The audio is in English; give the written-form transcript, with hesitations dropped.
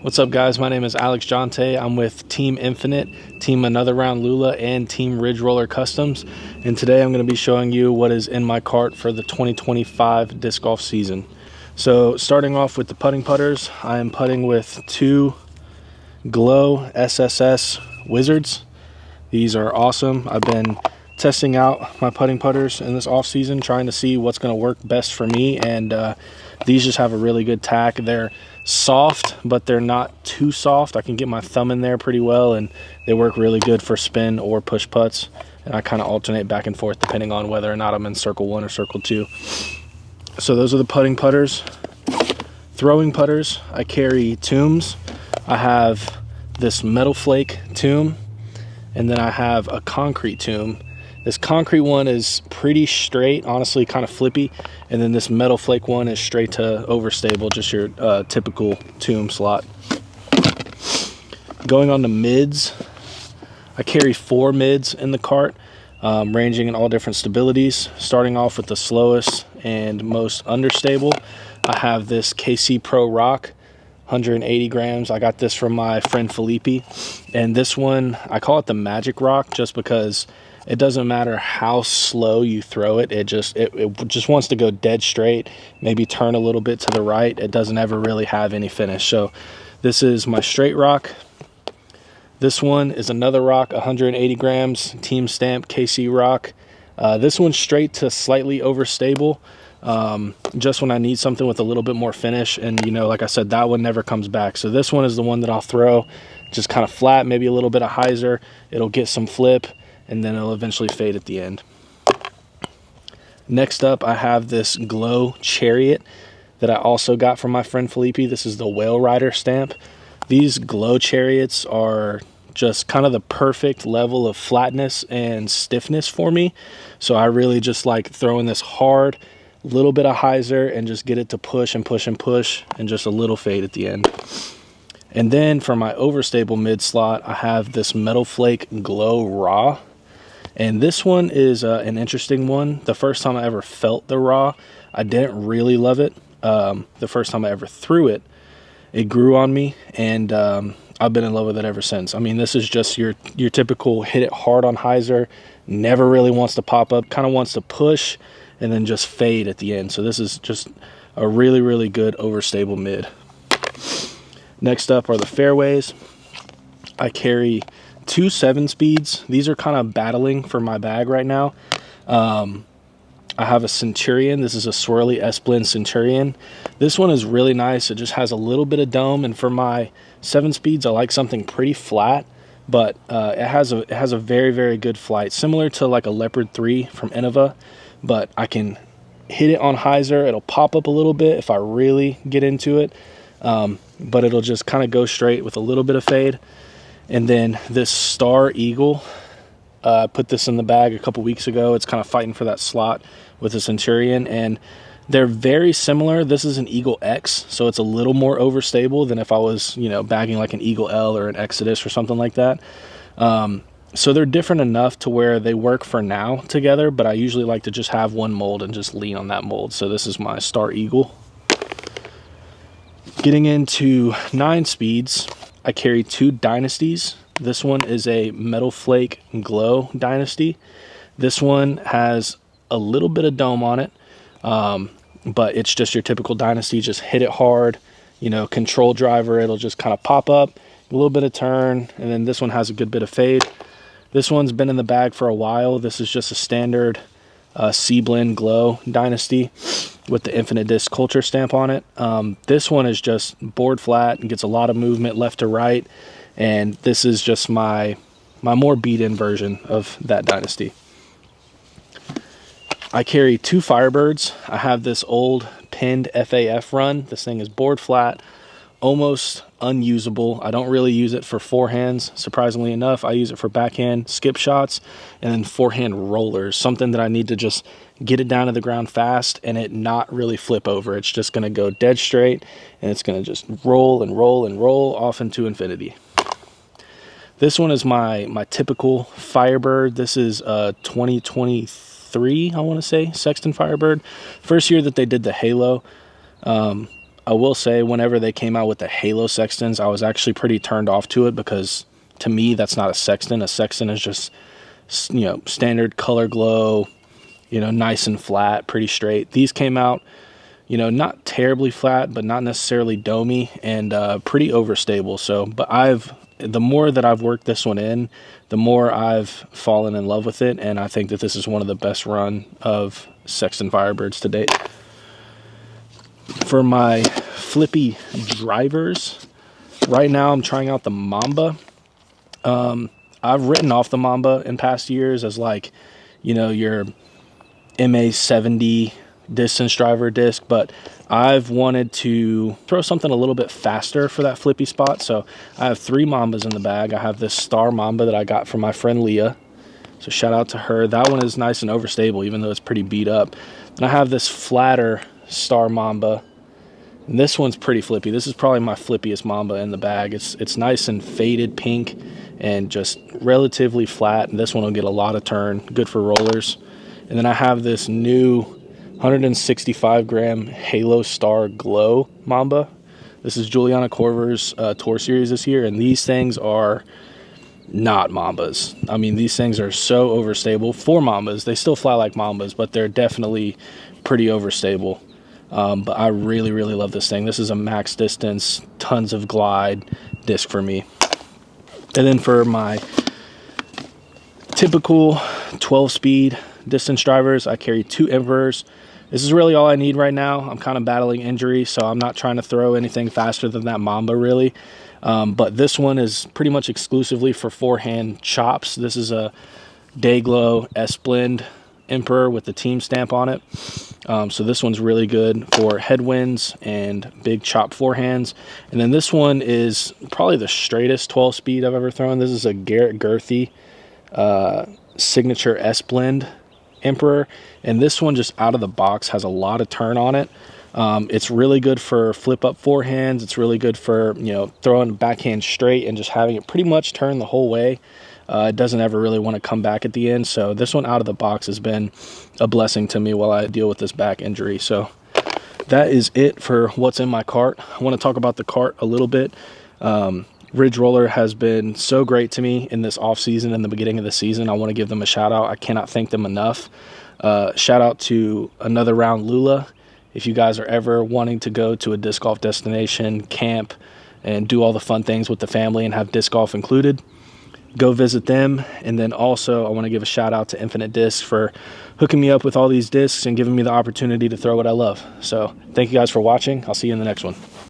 What's up, guys? My name is Alex Jonte. I'm with Team Infinite, Team Another Round Lula, and Team Ridge Roller Customs. And today I'm going to be showing you what is in my cart for the 2025 disc golf season. So starting off with the putting putters, I am putting with two Glow SSS Wizards. These are awesome. I've been testing out my putting putters in this off season, trying to see what's going to work best for me, and these just have a really good tack. They're soft, but they're not too soft. I can get my thumb in there pretty well, and they work really good for spin or push putts, and I kind of alternate back and forth depending on whether or not I'm in circle 1 or circle 2. So those are the putting putters. Throwing putters, I carry Tooms. I have this Metal Flake Toom, and then I have a concrete Toom. This concrete one is pretty straight, honestly kind of flippy, and then this Metal Flake one is straight to overstable, just your typical Toom slot. Going on to mids, I carry 4 mids in the cart, ranging in all different stabilities. Starting off with the slowest and most understable, I have this KC Pro Rock, 180 grams. I got this from my friend Felipe, and this one, I call it the Magic Rock just because it doesn't matter how slow you throw it. It just wants to go dead straight, maybe turn a little bit to the right. It doesn't ever really have any finish. So this is my straight rock. This one is another rock, 180 grams, Team Stamp KC Rock. This one's straight to slightly overstable, just when I need something with a little bit more finish. And, you know, like I said, that one never comes back. So this one is the one that I'll throw just kind of flat, maybe a little bit of hyzer. It'll get some flip, and then it'll eventually fade at the end. Next up, I have this Glow Chariot that I also got from my friend Felipe. This is the Whale Rider stamp. These Glow Chariots are just kind of the perfect level of flatness and stiffness for me. So I really just like throwing this hard, little bit of hyzer, and just get it to push and push and push, and just a little fade at the end. And then for my overstable mid slot, I have this Metal Flake Glow Raw. And this one is an interesting one. The first time I ever felt the Raw, I didn't really love it. The first time I ever threw it, it grew on me, and I've been in love with it ever since. I mean, this is just your typical hit it hard on hyzer, never really wants to pop up, kind of wants to push, and then just fade at the end. So this is just a really, really good overstable mid. Next up are the fairways. I carry 2 7-speeds. These are kind of battling for my bag right now. I have a Centurion. This is a Swirly S-Blend Centurion. This one is really nice. It just has a little bit of dome, and for my 7-speeds, I like something pretty flat, but it has a very, very good flight, similar to like a Leopard 3 from Innova, but I can hit it on hyzer. It'll pop up a little bit if I really get into it, but it'll just kind of go straight with a little bit of fade. And then this Star Eagle, I put this in the bag a couple weeks ago. It's kind of fighting for that slot with the Centurion, and they're very similar. This is an Eagle X, so it's a little more overstable than if I was, you know, bagging like an Eagle L or an Exodus or something like that. So they're different enough to where they work for now together, but I usually like to just have one mold and just lean on that mold. So this is my Star Eagle. Getting into 9-speeds, I carry 2 Dynasties. This one is a Metal Flake Glow Dynasty. This one has a little bit of dome on it, but it's just your typical Dynasty. Just hit it hard, you know, control driver. It'll just kind of pop up, a little bit of turn, and then this one has a good bit of fade. This one's been in the bag for a while. This is just a standard C-Blend Glow Dynasty with the Infinite Disc Culture stamp on it. This one is just board flat and gets a lot of movement left to right, and this is just my more beat-in version of that Dynasty. I carry 2 Firebirds. I have this old pinned FAF run. This thing is board flat, almost unusable. I don't really use it for forehands, surprisingly enough. I use it for backhand skip shots and then forehand rollers, something that I need to just get it down to the ground fast and it not really flip over. It's just going to go dead straight, and it's going to just roll and roll and roll off into infinity. This one is my typical Firebird. This is 2023, I want to say, Sexton Firebird. First year that they did the Halo. I will say whenever they came out with the Halo Sextons, I was actually pretty turned off to it because to me, that's not a Sexton. A Sexton is just, standard color glow, nice and flat, pretty straight. These came out, not terribly flat, but not necessarily domey, and pretty overstable. So, but the more that I've worked this one in, the more I've fallen in love with it, and I think that this is one of the best run of Sexton Firebirds to date. For my flippy drivers, right now I'm trying out the Mamba. I've written off the Mamba in past years as your MA70 distance driver disc, but I've wanted to throw something a little bit faster for that flippy spot. So I have 3 Mambas in the bag. I have this Star Mamba that I got from my friend Leah. So shout out to her. That one is nice and overstable, even though it's pretty beat up. And I have this flatter Star Mamba. And this one's pretty flippy. This is probably my flippiest Mamba in the bag. It's nice and faded pink and just relatively flat. And this one will get a lot of turn, good for rollers. And then I have this new 165 gram Halo Star Glow Mamba. This is Juliana Korver's tour series this year, and these things are not Mambas. I mean, these things are so overstable. For Mambas, they still fly like Mambas, but they're definitely pretty overstable. But I really, really love this thing. This is a max distance, tons of glide disc for me. And then for my typical 12-speed distance drivers, I carry 2 Emperors. This is really all I need right now. I'm kind of battling injury, so I'm not trying to throw anything faster than that Mamba, really. But this one is pretty much exclusively for forehand chops. This is a Dayglow S-Blend Emperor with the team stamp on it. So this one's really good for headwinds and big chop forehands. And then this one is probably the straightest 12-speed I've ever thrown. This is a Garrett Gurthie Signature S-Blend Emperor, and this one just out of the box has a lot of turn on it. It's really good for flip up forehands. It's really good for throwing backhand straight and just having it pretty much turn the whole way. It doesn't ever really want to come back at the end. So this one out of the box has been a blessing to me while I deal with this back injury. So that is it for what's in my cart. I want to talk about the cart a little bit. Ridge Roller has been so great to me in this off season and the beginning of the season. I want to give them a shout out. I cannot thank them enough. Shout out to Another Round Lula. If you guys are ever wanting to go to a disc golf destination, camp, and do all the fun things with the family and have disc golf included, go visit them. And then also I want to give a shout out to Infinite Discs for hooking me up with all these discs and giving me the opportunity to throw what I love. So thank you guys for watching. I'll see you in the next one.